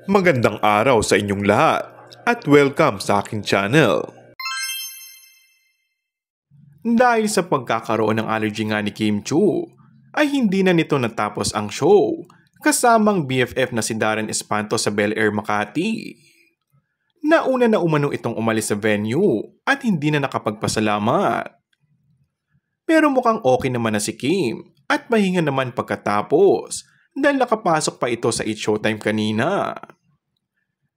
Magandang araw sa inyong lahat at welcome sa aking channel. Dahil sa pagkakaroon ng allergy nga ni Kim Chiu, ay hindi na nito natapos ang show kasamang BFF na si Darren Espanto sa Bel Air, Makati. Nauna na umano itong umalis sa venue at hindi na nakapagpasalamat. Pero mukhang okay naman na si Kim at pahinga naman pagkatapos dahil nakapasok pa ito sa It's Showtime kanina.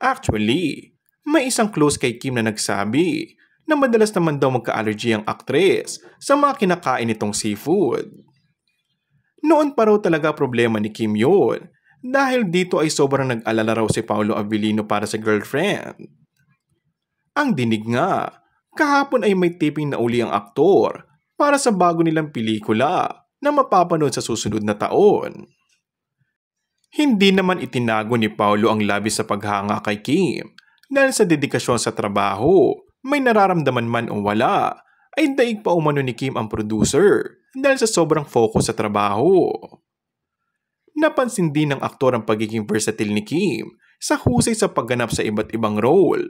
Actually, may isang close kay Kim na nagsabi na madalas naman daw magka-allergy ang aktres sa mga kinakain nitong seafood. Noon pa raw talaga problema ni Kim yun dahil dito ay sobrang nag-alala raw si Paolo Abilino para sa girlfriend. Ang dinig nga, kahapon ay may taping na uli ang aktor para sa bago nilang pelikula na mapapanood sa susunod na taon. Hindi naman itinago ni Paolo ang labis sa paghanga kay Kim dahil sa dedikasyon sa trabaho, may nararamdaman man o wala, ay daig pa umano ni Kim ang producer dahil sa sobrang focus sa trabaho. Napansin din ng aktor ang pagiging versatile ni Kim sa husay sa pagganap sa iba't ibang role.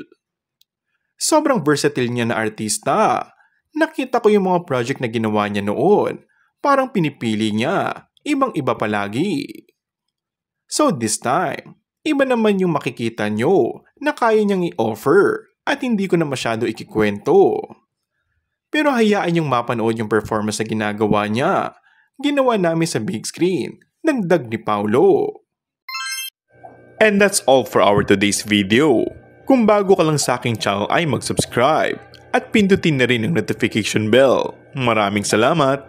Sobrang versatile niya na artista. Nakita ko yung mga project na ginawa niya noon, parang pinipili niya, ibang-iba palagi. So this time, iba naman yung makikita nyo na kaya niyang i-offer at hindi ko na masyado ikikwento. Pero hayaan yung mapanood yung performance na ginagawa niya. Ginawa namin sa big screen, dagdag ni Paolo. And that's all for our today's video. Kung bago ka lang sa aking channel ay mag-subscribe at pindutin na rin ang notification bell. Maraming salamat!